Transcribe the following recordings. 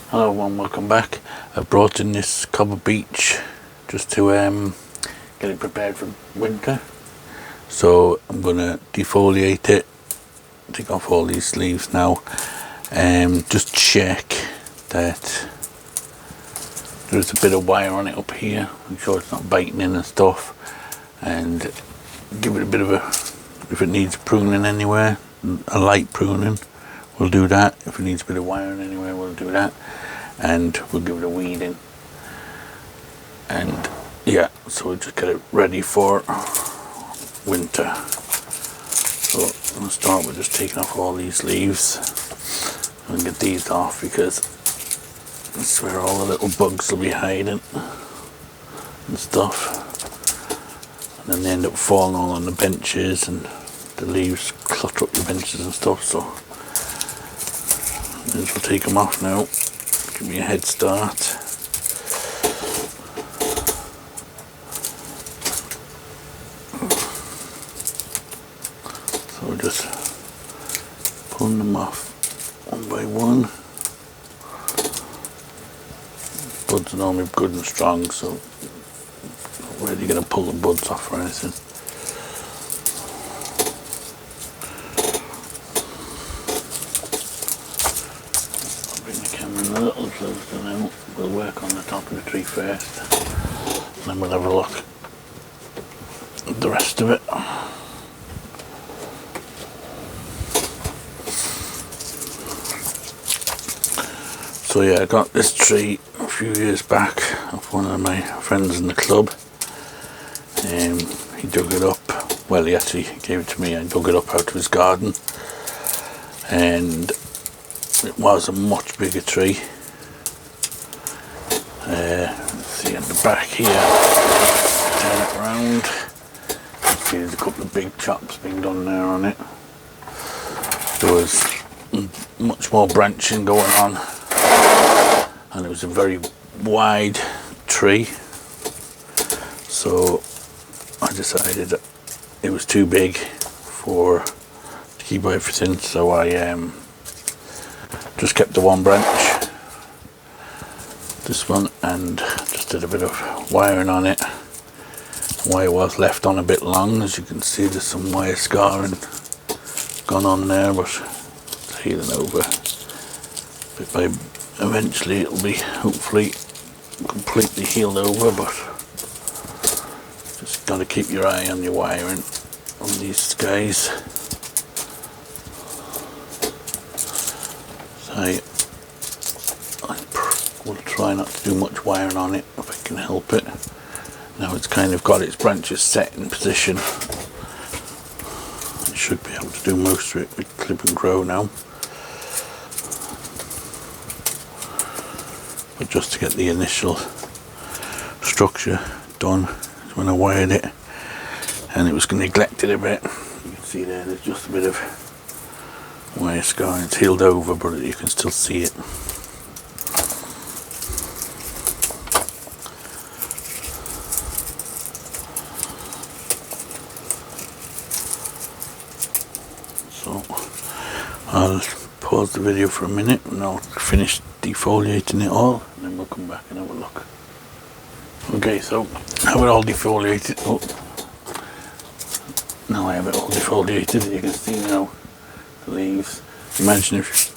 Hello everyone, welcome back. I brought in this cover beech just to get it prepared for winter. So I'm going to defoliate it, take off all these leaves now, and just check that there's a bit of wire on it up here. Make sure it's not biting in and stuff, and give it a bit of a, if it needs pruning anywhere, a light pruning, we'll do that. If it needs a bit of wiring anywhere, we'll do that, and we'll give it a weeding. And yeah, so we'll just get it ready for winter. So I'm going to start with just taking off all these leaves and get these off, because that's where all the little bugs will be hiding and stuff, and then they end up falling all on the benches and the leaves clutter up the benches and stuff. So we'll take them off now, give me a head start. So we're just pulling them off one by one. Buds are normally good and strong, so not really going to pull the buds off or anything. A little closer now. We'll work on the top of the tree first, and then we'll have a look at the rest of it. So yeah, I got this tree a few years back off one of my friends in the club. He dug it up, well, he actually gave it to me. I dug it up out of his garden, and it was a much bigger tree. Let's see at the back here, turn it around, see there's a couple of big chops being done there on it. There was much more branching going on, and it was a very wide tree, so I decided that it was too big to keep everything, so I just kept the one branch, this one, and just did a bit of wiring on it. The wire was left on a bit long, as you can see. There's some wire scarring gone on there, but it's healing over. Eventually it'll be hopefully completely healed over, but just got to keep your eye on your wiring on these guys. I will try not to do much wiring on it if I can help it. Now it's kind of got its branches set in position. I should be able to do most of it with clip and grow now. But just to get the initial structure done, when I wired it, and it was neglected a bit. You can see there's just a bit of wire scar. It's healed over, but you can still see it. So I'll pause the video for a minute and I'll finish defoliating it all, and then we'll come back and have a look. Okay, so I have it all defoliated. Oh, now I have it all defoliated. You can see now the leaves. Imagine if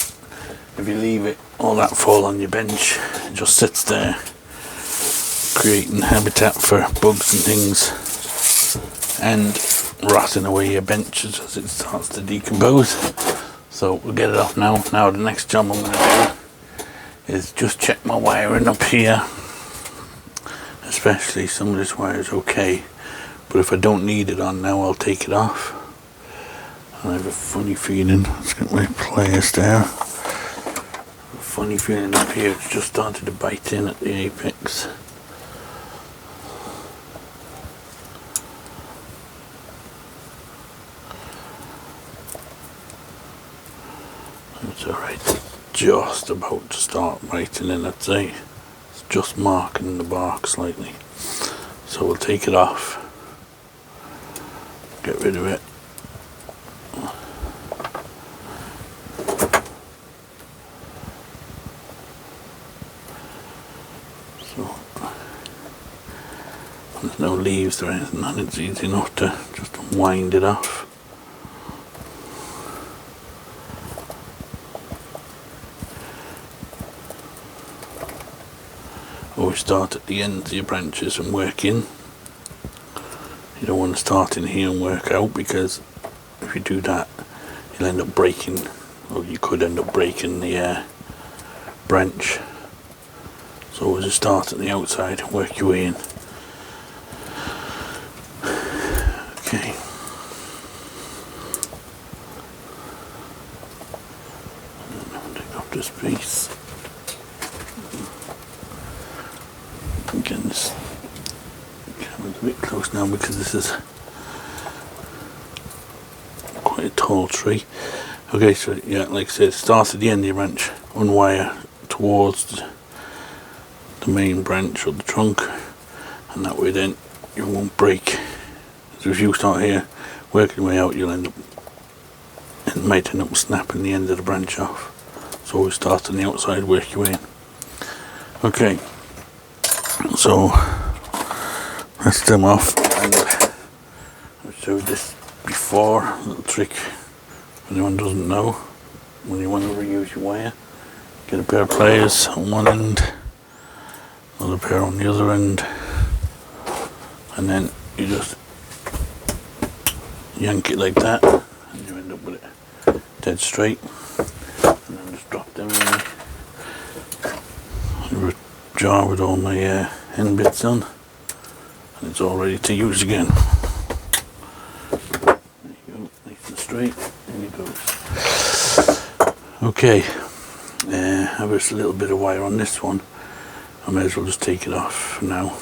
you leave it, all that fall on your bench, it just sits there creating habitat for bugs and things, and rotting away your benches as it starts to decompose. So we'll get it off now. Now the next job I'm going to do is just check my wiring up here, especially some of this wire is okay, but if I don't need it on now, I'll take it off. I have a funny feeling, let's get my pliers there, a funny feeling up here, it's just started to bite in at the apex. It's alright, just about to start biting in, I'd say. It's just marking the bark slightly. So we'll take it off, get rid of it. So there's no leaves or anything, and it's easy enough to just wind it off. Always start at the ends of your branches and work in. You don't want to start in here and work out, because if you do that you'll end up breaking, or you could end up breaking the branch. So always just start at the outside and work your way in. Okay. Take off this piece. Again, this camera's a bit close now because this is quite a tall tree. Okay, so yeah, like I said, start at the end of your branch, unwire towards the main branch or the trunk, and that way then you won't break. So if you start here, working your way out, you'll end up, it might end up snapping the end of the branch off. So always start on the outside, work your way in. Okay, so that's them off, and I've showed this before, a little trick if anyone doesn't know. When you want to reuse your wire, get a pair of pliers on one end, another pair on the other end, and then you just yank it like that, and you end up with it dead straight. And then just drop them in a jar with all my end bits on, and it's all ready to use again. There you go, nice and straight, in it goes. Okay, I've just a little bit of wire on this one. I may as well just take it off for now,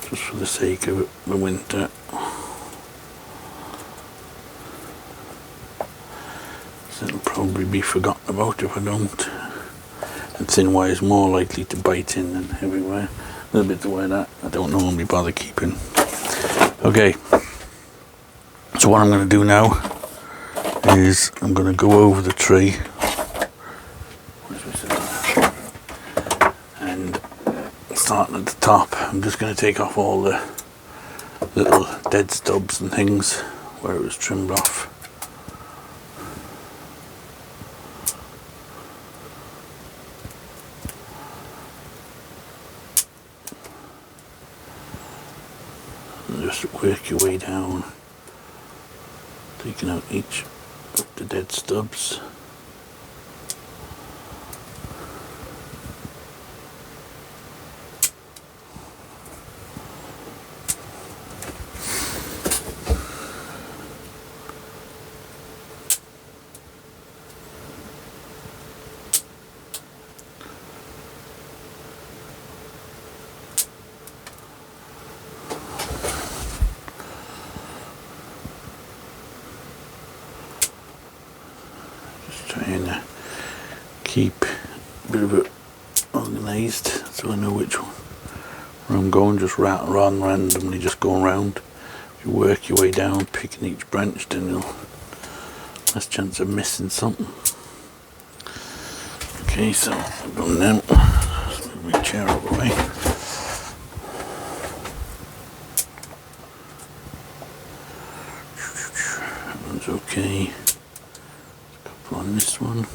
just for the sake of it, the winter. So it'll probably be forgotten about if I don't. And thin wire is more likely to bite in than heavy wire. A little bit of wire that I don't normally bother keeping. Okay, so what I'm going to do now is I'm going to go over the tree and starting at the top. I'm just going to take off all the little dead stubs and things where it was trimmed off. And just work your way down, taking out each of the dead stubs. Trying to keep a bit of it organised so I know which one where I'm going, just rather than randomly just going around. If you work your way down, picking each branch, then you'll less chance of missing something. Okay, so I've done them. Just move my chair out of the way. That one's okay. On this one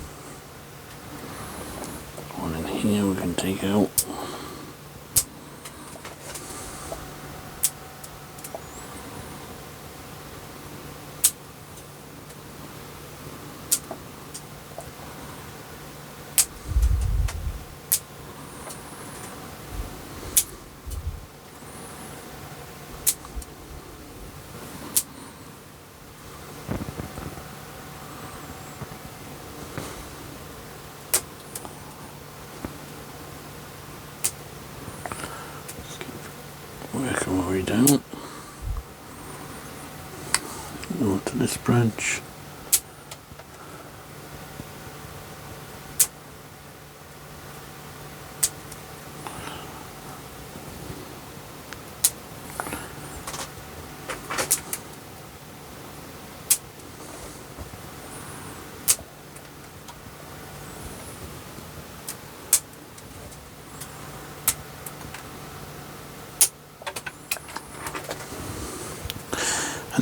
in here we can take out. Working my way down. Go to this branch.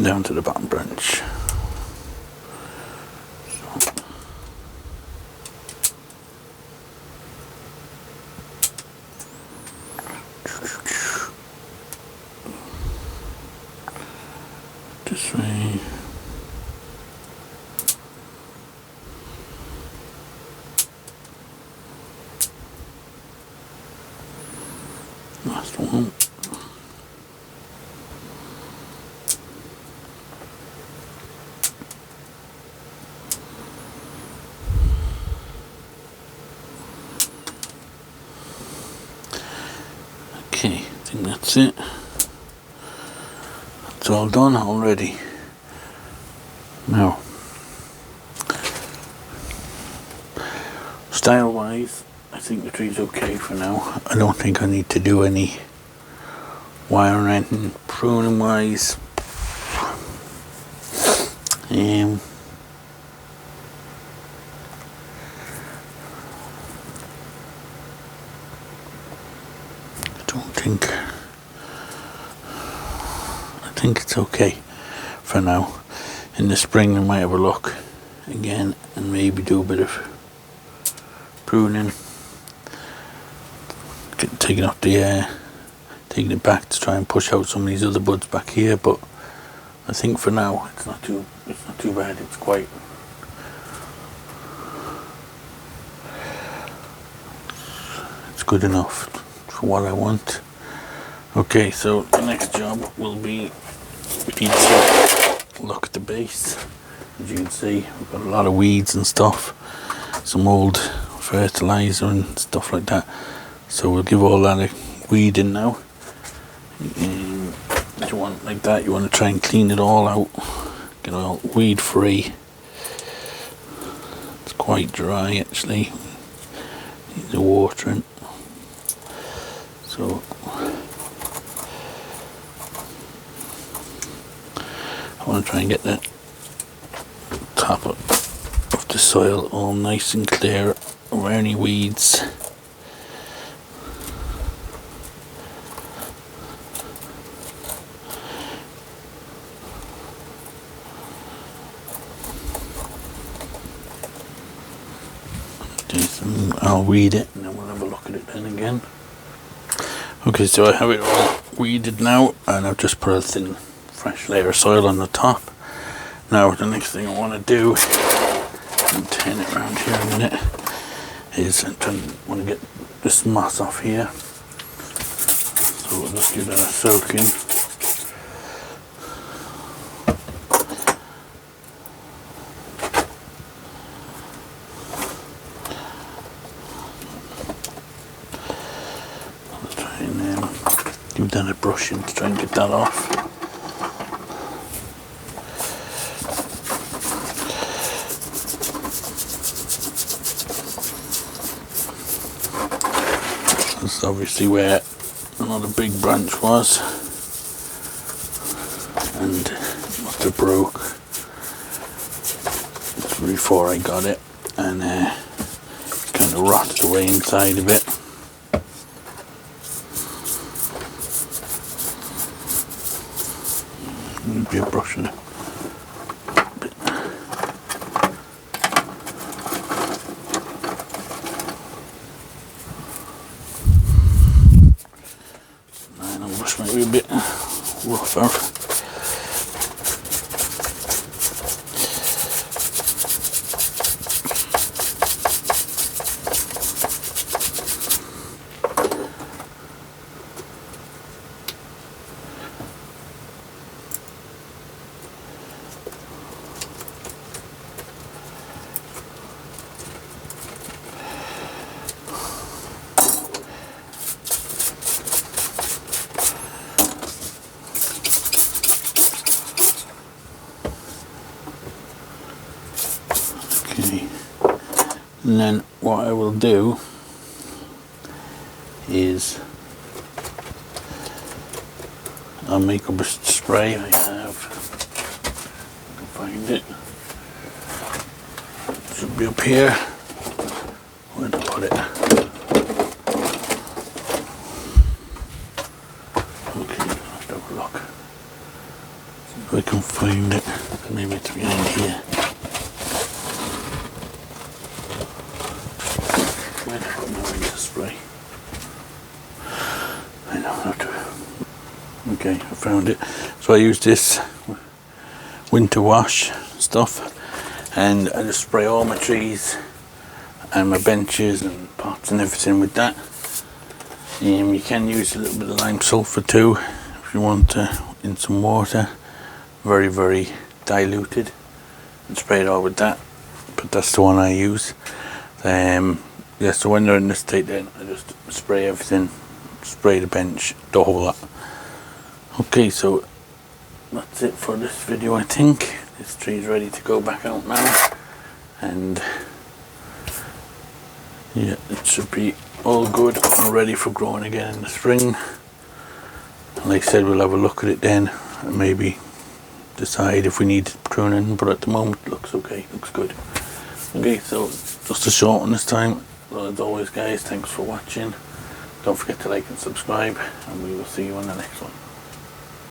and down to the bottom branch. This way. Last one. Okay, I think that's it. It's all done already. Now, style wise, I think the tree's okay for now. I don't think I need to do any wiring or anything. Pruning wise, I think it's okay for now. In the spring I might have a look again and maybe do a bit of pruning, taking off the taking it back to try and push out some of these other buds back here, but I think for now it's not too bad. It's quite good enough for what I want. Okay, so the next job will be we need to look at the base. As you can see, we've got a lot of weeds and stuff, some old fertilizer and stuff like that. So we'll give all that a weed in now. And if you want like that, you want to try and clean it all out, get it all weed free. It's quite dry actually, needs a watering. So I want to try and get the top of the soil all nice and clear of any weeds. I'll weed it and then we'll have a look at it then again. Okay, so I have it all weeded now, and I've just put a thin fresh layer of soil on the top. Now the next thing I want to do, and turn it around here a minute, is I want to get this moss off here. So we'll just give that a soak in. I'll try and give that a brushing to try and get that off. That's obviously where another big branch was, and it must have broke before I got it, and it's kind of rotted away inside of it. Maybe a brush in it. Maybe a bit rougher. Okay, and then what I will do is I'll make up a spray I have. I can find it. It should be up here. Where to put it? Okay, I'll have to have a look. See if I can find it. Maybe it's behind here. Where did I put my winter spray? I don't have to. Okay, I found it. So I use this winter wash stuff, and I just spray all my trees and my benches and pots and everything with that. You can use a little bit of lime sulphur too if you want to, in some water, very, very diluted, and spray it all with that, but that's the one I use. Yeah, so when they're in this state then I just spray everything, spray the bench, the whole lot. Okay, so that's it for this video. I think this tree's ready to go back out now, and yeah, it should be all good and ready for growing again in the spring. And like I said, we'll have a look at it then and maybe decide if we need pruning, but at the moment it looks okay, looks good. Okay, so just a short one this time. Well, as always guys, thanks for watching. Don't forget to like and subscribe, and we will see you on the next one.